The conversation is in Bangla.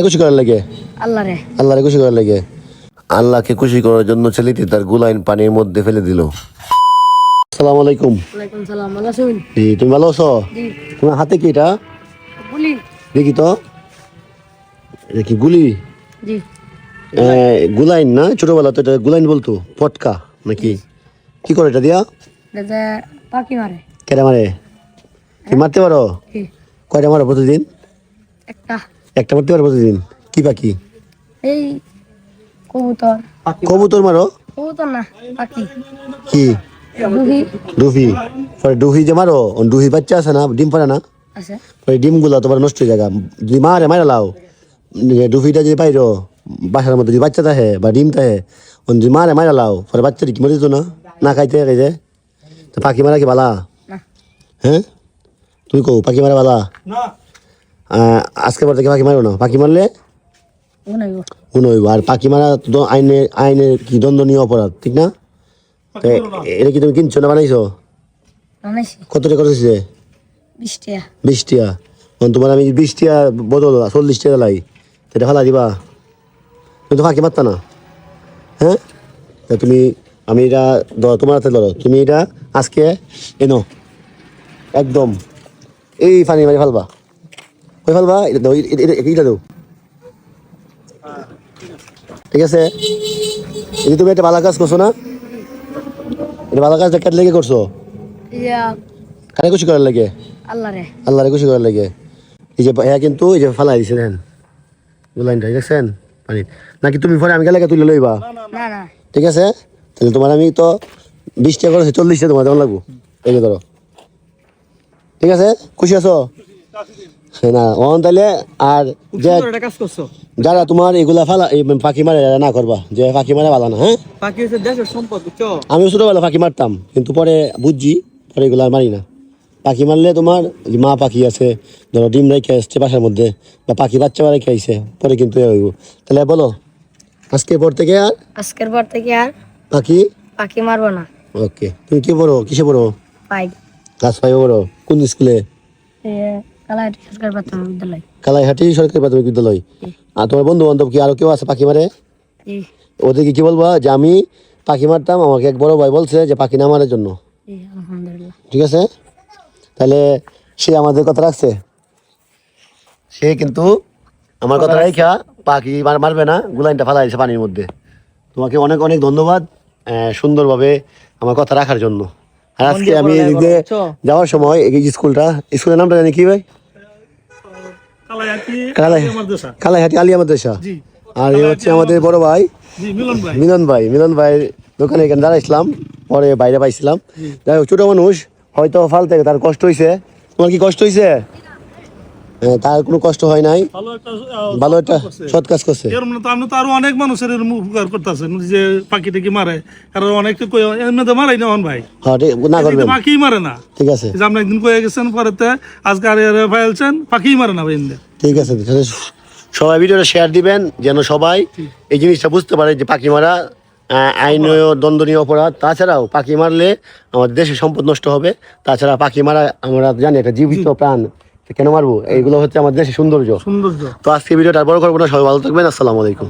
খুশি করার লাগে আল্লাহরে খুশি করার লাগে আল্লাহকে খুশি করার জন্য ছেলেটি তার গুলাইন পানির মধ্যে ফেলে দিল। আসসালামু আলাইকুম। ওয়ালাইকুম সালাম। ভালো আছেন? জি, তুমি ভালো আছো? জি। তোমার হাতে কি এটা? গুলি। দেখি তো, এটা কি গুলি? জি। গুলাইন না, ছোটবেলা তো এটা গুলাইন বলতো, পটকা নাকি? কি করে এটা দিয়া? এটা পাখি মারে। কেটে মারে? কি মারতে পারো? জি। কয়টা মারো প্রতিদিন? একটা মারতে পারো প্রতিদিন? কি পাখি? এই কবুতর। কবুতর মারো? কবুতর না, পাখি। কি? দুহি। ডুহি। পরে ডুহি যে মারো, ডুহি বাচ্চা আছে না, ডিম পারে না? আছে। ওই ডিমগুলো তোমার নষ্ট হয়ে যায়। যদি মারা লাও, ডুফিটা যদি পাইরো বাসার মধ্যে যদি বাচ্চা থাকে বা ডিম থাকে, যদি মারা লাও, পরে বাচ্চাটি কি মরে যেত না? না খাইতে খাইতে তো পাখি মারা কি বালা? হ্যাঁ, তুই কো পাখি মারা বালা? আজকে পর থেকে পাখি মারো না। পাখি মারলে গুণ হইব। আর পাখি মারা তো আইনের কি দণ্ডনীয় অপরাধ, ঠিক না? এটা কি তুমি কিনছো না বানাইছো? কত টাকা করেছে? 20 টাকা। 20 টাকা। তোমার আমি 20 টাকা বদল 40 টাকা লাই, এটা ফালা দিবা? তুমি তো ফাঁকি মারতা না। হ্যাঁ, তুমি আমি এটা তোমার হাতে ধরো, তুমি এটা আজকে এনো একদম এই পানি মারি ফালবা, ওই ফালবা, এটা দাও, এটা দাও, ঠিক আছে? এই তুমি একটা ভালো কাজ করছো না, এটা ভালো কাজটা কেটে লেগে করছো। কারে খুশি করার লাগে? আল্লাহরে খুশি করার লাগে। এই যে হ্যাঁ, কিন্তু এই যে ফালাই দিছে দেন লাইনটা, দেখছেন পানি নাকি? তুমি পরে আমি গেলে তুলে লইবা, ঠিক আছে? তাহলে তোমার আমি তো 20 টাকা করেছি, 40 টাকা তোমার দেওয়া লাগবো। এই যে ধরো, ঠিক আছে? খুশি আছো না? তাহলে আর যারা তোমার এগুলা ফালা ফাঁকি মারে না করবা, যে ফাঁকি মারা ভালো না। হ্যাঁ, আমিও ছোটবেলা ফাঁকি মারতাম, কিন্তু পরে বুঝছি, পরে এগুলা মারি না। পাখি মারলে তোমার মা পাখি আছে, ধরো ডিম রেখে আসছে বাসার মধ্যে, বা পাখি বাচ্চা রেখে আইছে, পরে কিন্তু হইব। তাহলে বলো আজকের পর থেকে আর পাখি মারবো না। ওকে। তুমি কি পড়ো, কিসে পড়ো? ক্লাস 5 পড়ো? কোন স্কুলে? কালাইহাটি সরকারি প্রাথমিক বিদ্যালয়। আর তোমার বন্ধু বান্ধব কি আরো কেউ আছে পাখি মারে? ওদেরকে কি বলবা যে আমি পাখি মারতাম, আমাকে এক বড় ভাই বলছে যে পাখি না মারার জন্য। ঠিক আছে? তাহলে সে আমাদের কথা রাখছে, সে কিন্তু আমার কথা রাখা পাখি মারবে না, গুলাইনটা ফালাই দিয়েছে পানির মধ্যে। তোমাকে অনেক অনেক ধন্যবাদ সুন্দরভাবে আমার কথা রাখার জন্য। আর আজকে আমি এদিকে যাওয়ার সময় এই স্কুলের নামটা জানি কি ভাই? কালাইহাটি আলিয়া মাদ্রাসা। আর এই হচ্ছে আমাদের বড় ভাই মিলন ভাই দোকানে এখানে দাঁড়াইছিলাম, পরে বাইরে পাইছিলাম। যাই হোক, ছোট মানুষ হয়তো ফাল থেকে তার কষ্ট হয়েছে। তোমার কি কষ্ট হয়েছে? তার কোনো কষ্ট হয় নাই, ভালো একটা সৎ কাজ করছে। আপনি তো আরো অনেক মানুষের উপকার করতেছেন, যে পাখি টাকি মারে, আর অনেক এমনিতে মারাই না ভাই, না করবেন, পাখি মারে না। ঠিক আছে, আপনি একদিন কয়ে গেছেন, পরেতে আজকে আর ফাইলছেন, পাখি মারে না ভাই। ঠিক আছে, সবাই ভিডিওটা শেয়ার দিবেন যেন সবাই এই জিনিসটা বুঝতে পারে যে পাখি মারা আইনীয় দণ্ডনীয় অপরাধ। তাছাড়াও পাখি মারলে আমাদের দেশের সম্পদ নষ্ট হবে। তাছাড়া পাখি মারা আমরা জানি একটা জীবিত প্রাণ, কেন মারবো? এইগুলো হচ্ছে আমাদের দেশের সৌন্দর্য। তো আজকে ভিডিওটা বড় করবো না, সবাই ভালো থাকবেন। আসসালামু আলাইকুম।